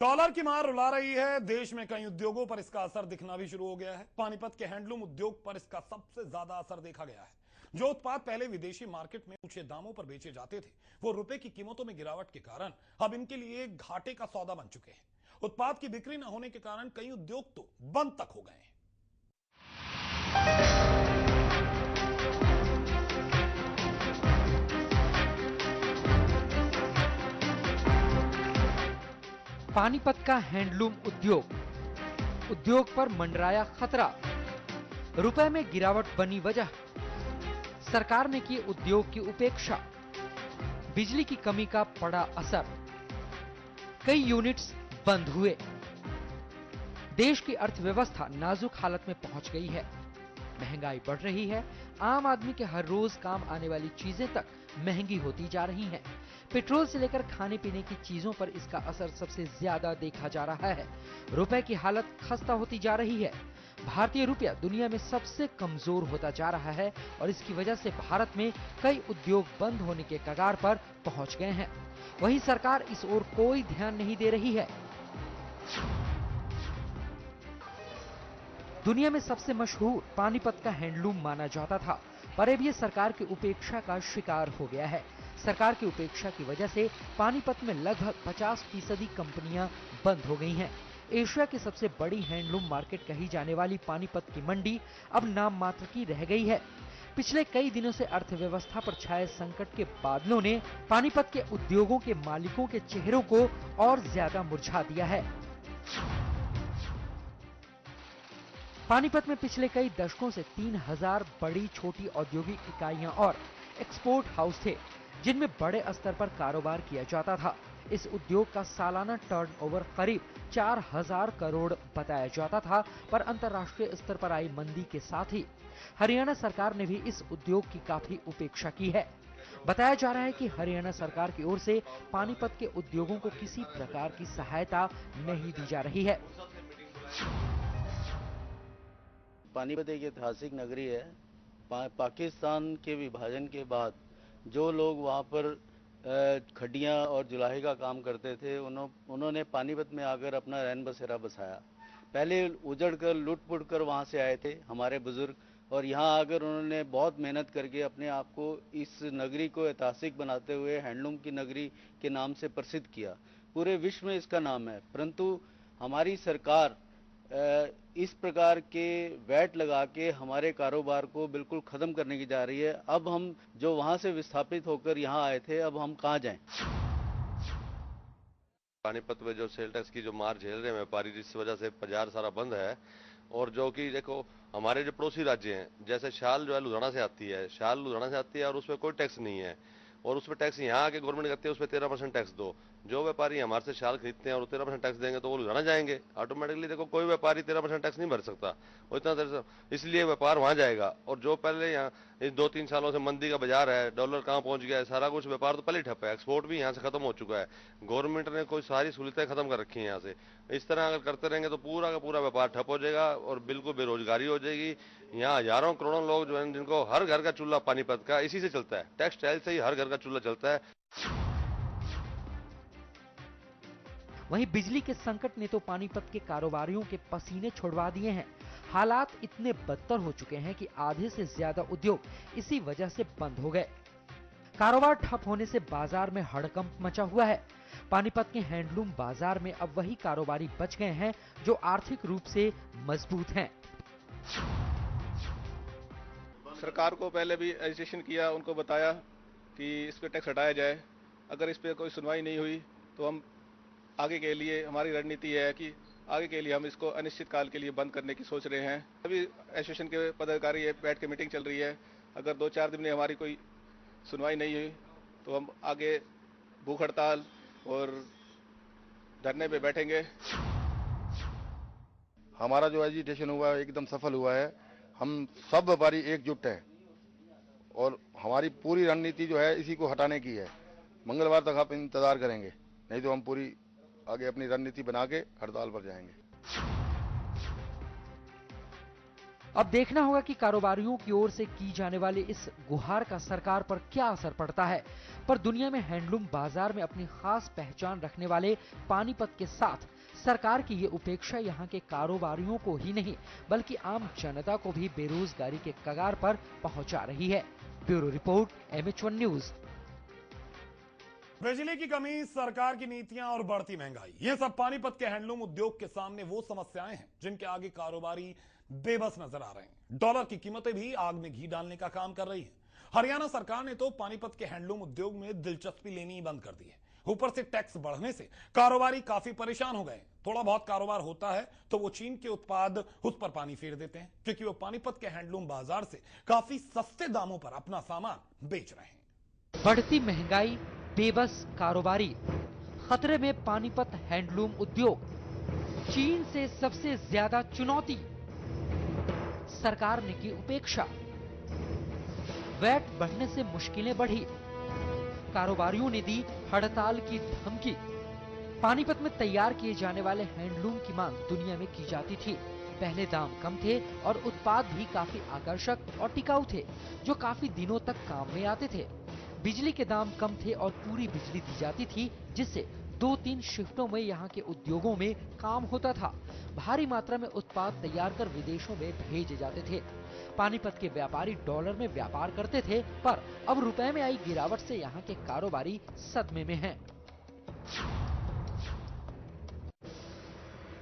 Dollar की मार रुला रही है। देश में कई उद्योगों पर इसका असर दिखना भी शुरू हो गया है। पानीपत के हैंडलूम उद्योग पर इसका सबसे ज्यादा असर देखा गया है। जो उत्पाद पहले विदेशी मार्केट में ऊंचे दामों पर बेचे जाते थे, वो रुपए की कीमतों में गिरावट के कारण अब इनके लिए घाटे का सौदा बन चुके हैं। उत्पाद की बिक्री न होने के कारण कई उद्योग तो बंद तक हो गए हैं। पानीपत का हैंडलूम उद्योग पर मंडराया खतरा। रुपए में गिरावट बनी वजह। सरकार ने की उद्योग की उपेक्षा। बिजली की कमी का पड़ा असर। कई यूनिट्स बंद हुए। देश की अर्थव्यवस्था नाजुक हालत में पहुंच गई है। महंगाई बढ़ रही है। आम आदमी के हर रोज काम आने वाली चीजें तक महंगी होती जा रही हैं। पेट्रोल से लेकर खाने पीने की चीजों पर इसका असर सबसे ज्यादा देखा जा रहा है। रुपए की हालत खस्ता होती जा रही है। भारतीय रुपया दुनिया में सबसे कमजोर होता जा रहा है और इसकी वजह से भारत में कई उद्योग बंद होने के कगार पर पहुंच गए हैं। वहीं सरकार इस ओर कोई ध्यान नहीं दे रही है। दुनिया में सबसे मशहूर पानीपत का हैंडलूम माना जाता था, पर अब ये सरकार की उपेक्षा का शिकार हो गया है। सरकार की उपेक्षा की वजह से पानीपत में लगभग 50% कंपनियां बंद हो गई हैं। एशिया की सबसे बड़ी हैंडलूम मार्केट कही जाने वाली पानीपत की मंडी अब नाम मात्र की रह गई है। पिछले कई दिनों से अर्थव्यवस्था पर छाए संकट के बादलों ने पानीपत के उद्योगों के मालिकों के चेहरों को और ज्यादा मुरझा दिया है। पानीपत में पिछले कई दशकों से 3000 बड़ी छोटी औद्योगिक इकाइयां और एक्सपोर्ट हाउस थे, जिनमें बड़े स्तर पर कारोबार किया जाता था। इस उद्योग का सालाना टर्नओवर करीब 4000 करोड़ बताया जाता था, पर अंतर्राष्ट्रीय स्तर पर आई मंदी के साथ ही हरियाणा सरकार ने भी इस उद्योग की काफी उपेक्षा की है। बताया जा रहा है कि हरियाणा सरकार की ओर से पानीपत के उद्योगों को किसी प्रकार की सहायता नहीं दी जा रही है। पानीपत एक ऐतिहासिक नगरी है। पाकिस्तान के विभाजन के बाद जो लोग वहाँ पर खड्डियाँ और जुलाही का काम करते थे, उन्होंने पानीपत में आकर अपना रैन बसेरा बसाया। पहले उजड़ कर लुट पुट कर वहाँ से आए थे हमारे बुजुर्ग, और यहाँ आकर उन्होंने बहुत मेहनत करके अपने आप को इस नगरी को ऐतिहासिक बनाते हुए हैंडलूम की नगरी के नाम से प्रसिद्ध किया। पूरे विश्व में इसका नाम है। परंतु हमारी सरकार इस प्रकार के वैट लगा के हमारे कारोबार को बिल्कुल खत्म करने की जा रही है। अब हम जो वहां से विस्थापित होकर यहाँ आए थे, अब हम कहाँ जाएं? पानीपत में जो सेल टैक्स की जो मार झेल रहे हैं व्यापारी, जिस वजह से बाजार सारा बंद है। और जो कि देखो, हमारे जो पड़ोसी राज्य हैं, जैसे शाल जो है लुधियाना से आती है, शाल लुधियाना से आती है और उसमें कोई टैक्स नहीं है, और उसमें टैक्स यहाँ आके गवर्नमेंट कहती है उसमें 13% टैक्स दो। जो व्यापारी हमारे से शाल खरीदते हैं और 13% टैक्स देंगे तो वो लुधियाना जाएंगे ऑटोमेटिकली। देखो, कोई व्यापारी 13% टैक्स नहीं भर सकता, वो इतना, इसलिए व्यापार वहां जाएगा। और जो पहले यहाँ इस 2-3 सालों से मंदी का बाजार है, डॉलर कहाँ पहुंच गया है, सारा कुछ व्यापार तो पहले ठप है। एक्सपोर्ट भी यहाँ से खत्म हो चुका है। गवर्नमेंट ने कोई सारी सहूलतें खत्म कर रखी हैं यहाँ से। इस तरह अगर करते रहेंगे तो पूरा का पूरा व्यापार ठप हो जाएगा और बिल्कुल बेरोजगारी हो जाएगी। यहाँ हजारों करोड़ों लोग जो है, जिनको हर घर का चूल्हा पानीपत का इसी से चलता है, टेक्सटाइल से ही हर घर का चूल्हा चलता है। वहीं बिजली के संकट ने तो पानीपत के कारोबारियों के पसीने छुड़वा दिए हैं। हालात इतने बदतर हो चुके हैं कि आधे से ज्यादा उद्योग इसी वजह से बंद हो गए। कारोबार ठप होने से बाजार में हड़कंप मचा हुआ है। पानीपत के हैंडलूम बाजार में अब वही कारोबारी बच गए हैं जो आर्थिक रूप से मजबूत हैं। सरकार को पहले भी एजिटेशन किया, उनको बताया कि इस पे टैक्स हटाया जाए। अगर इस पे कोई सुनवाई नहीं हुई तो हम आगे के लिए, हमारी रणनीति है कि आगे के लिए हम इसको अनिश्चित काल के लिए बंद करने की सोच रहे हैं। अभी एसोसिएशन के पदाधिकारी बैठ के मीटिंग चल रही है। अगर 2-4 दिन में हमारी कोई सुनवाई नहीं हुई तो हम आगे भूख हड़ताल और धरने पे बैठेंगे। हमारा जो एजिटेशन हुआ है एकदम सफल हुआ है। हम सब व्यापारी एकजुट हैं और हमारी पूरी रणनीति जो है इसी को हटाने की है। मंगलवार तक आप इंतजार करेंगे, नहीं तो हम पूरी आगे अपनी रणनीति बना के हड़ताल पर जाएंगे। अब देखना होगा कि कारोबारियों की ओर से की जाने वाली इस गुहार का सरकार पर क्या असर पड़ता है। पर दुनिया में हैंडलूम बाजार में अपनी खास पहचान रखने वाले पानीपत के साथ सरकार की ये उपेक्षा यहाँ के कारोबारियों को ही नहीं बल्कि आम जनता को भी बेरोजगारी के कगार पर पहुंचा रही है। Bureau report, MH1 news. बिजली की कमी, सरकार की नीतियां और बढ़ती महंगाई, ये सब पानीपत के हैंडलूम उद्योग के सामने वो समस्याएं हैं जिनके आगे कारोबारी बेबस नजर आ रहे हैं। डॉलर की कीमतें भी आग में घी डालने का काम कर रही हैं। हरियाणा सरकार ने तो पानीपत के हैंडलूम उद्योग में दिलचस्पी लेनी ही बंद कर दी है। ऊपर से टैक्स बढ़ने से कारोबारी काफी परेशान हो गए। थोड़ा बहुत कारोबार होता है तो वो चीन के उत्पाद उस पर पानी फेर देते हैं, क्योंकि वो पानीपत के हैंडलूम बाजार से काफी सस्ते दामों पर अपना सामान बेच रहे हैं। बढ़ती महंगाई, बेबस कारोबारी, खतरे में पानीपत हैंडलूम उद्योग, चीन से सबसे ज्यादा चुनौती, सरकार ने की उपेक्षा, वैट बढ़ने से मुश्किलें बढ़ी, कारोबारियों ने दी हड़ताल की धमकी। पानीपत में तैयार किए जाने वाले हैंडलूम की मांग दुनिया में की जाती थी। पहले दाम कम थे और उत्पाद भी काफी आकर्षक और टिकाऊ थे, जो काफी दिनों तक काम में आते थे। बिजली के दाम कम थे और पूरी बिजली दी जाती थी, जिससे 2-3 शिफ्टों में यहाँ के उद्योगों में काम होता था। भारी मात्रा में उत्पाद तैयार कर विदेशों में भेजे जाते थे। पानीपत के व्यापारी डॉलर में व्यापार करते थे, पर अब रुपए में आई गिरावट से यहाँ के कारोबारी सदमे में हैं।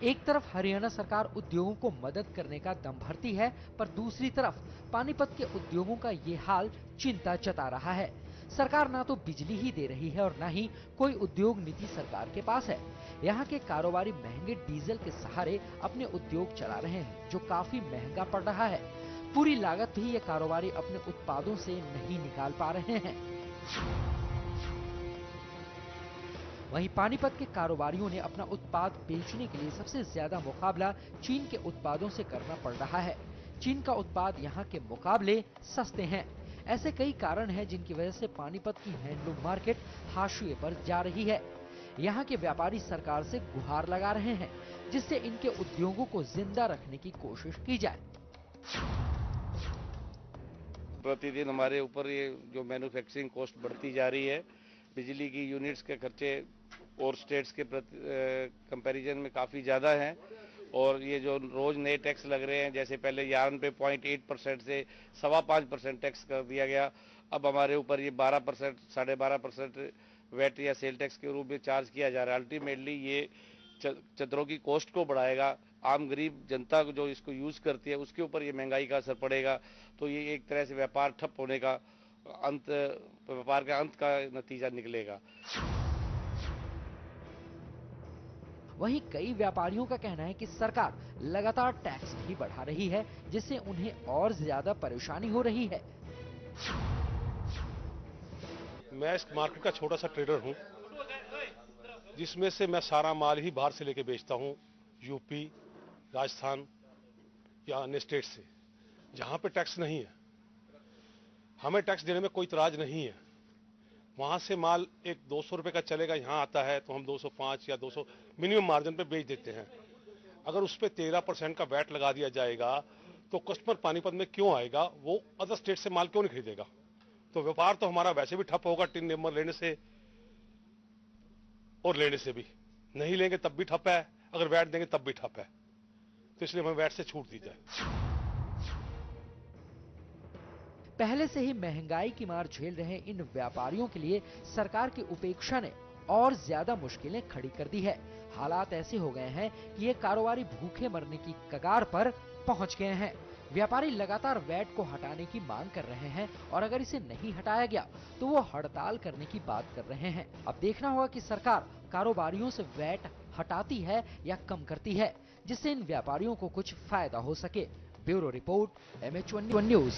एक तरफ हरियाणा सरकार उद्योगों को मदद करने का दम भरती है, पर दूसरी तरफ पानीपत के उद्योगों का ये हाल चिंता जता रहा है। सरकार ना तो बिजली ही दे रही है और ना ही कोई उद्योग नीति सरकार के पास है। यहाँ के कारोबारी महंगे डीजल के सहारे अपने उद्योग चला रहे हैं, जो काफी महंगा पड़ रहा है। पूरी लागत भी ये कारोबारी अपने उत्पादों से नहीं निकाल पा रहे हैं। वहीं पानीपत के कारोबारियों ने अपना उत्पाद बेचने के लिए सबसे ज्यादा मुकाबला चीन के उत्पादों से करना पड़ रहा है। चीन का उत्पाद यहाँ के मुकाबले सस्ते हैं। ऐसे कई कारण हैं जिनकी वजह से पानीपत की हैंडलूम मार्केट हाशिए पर जा रही है। यहाँ के व्यापारी सरकार से गुहार लगा रहे हैं, जिससे इनके उद्योगों को जिंदा रखने की कोशिश की जाए। प्रतिदिन हमारे ऊपर ये जो मैन्युफैक्चरिंग कॉस्ट बढ़ती जा रही है, बिजली की यूनिट्स के खर्चे और स्टेट्स के कंपैरिजन में काफ़ी ज़्यादा हैं। और ये जो रोज़ नए टैक्स लग रहे हैं, जैसे पहले यार्न पे 0.8% से 5.25% टैक्स कर दिया गया, अब हमारे ऊपर ये 12%, 12.5% वैट या सेल टैक्स के रूप में चार्ज किया जा रहा है। अल्टीमेटली ये चदरों की कॉस्ट को बढ़ाएगा। आम गरीब जनता को जो इसको यूज़ करती है उसके ऊपर ये महंगाई का असर पड़ेगा। तो ये एक तरह से व्यापार ठप होने का व्यापार का अंत का नतीजा निकलेगा। वहीं कई व्यापारियों का कहना है कि सरकार लगातार टैक्स भी बढ़ा रही है, जिससे उन्हें और ज्यादा परेशानी हो रही है। मैं इस मार्केट का छोटा सा ट्रेडर हूं, जिसमें से मैं सारा माल ही बाहर से लेके बेचता हूं, यूपी, राजस्थान या अन्य स्टेट से, जहां पे टैक्स नहीं है। हमें टैक्स देने में कोई इतराज नहीं है। वहां से माल एक 200 रुपए का चलेगा, यहाँ आता है तो हम 205 या 200 मिनिमम मार्जिन पे बेच देते हैं। अगर उस पर 13% का वैट लगा दिया जाएगा तो कस्टमर पानीपत में क्यों आएगा? वो अदर स्टेट से माल क्यों नहीं खरीदेगा? तो व्यापार तो हमारा वैसे भी ठप होगा, टिन नंबर लेने से और लेने से भी। नहीं लेंगे तब भी ठप है, अगर वैट देंगे तब भी ठप है। तो इसलिए हमें वैट से छूट दी जाए। पहले से ही महंगाई की मार झेल रहे इन व्यापारियों के लिए सरकार की उपेक्षा ने और ज्यादा मुश्किलें खड़ी कर दी है। हालात ऐसे हो गए हैं कि ये कारोबारी भूखे मरने की कगार पर पहुंच गए हैं। व्यापारी लगातार वैट को हटाने की मांग कर रहे हैं और अगर इसे नहीं हटाया गया तो वो हड़ताल करने की बात कर रहे हैं। अब देखना होगा कि सरकार कारोबारियों से वैट हटाती है या कम करती है, जिससे इन व्यापारियों को कुछ फायदा हो सके। Bureau report, MH1 news.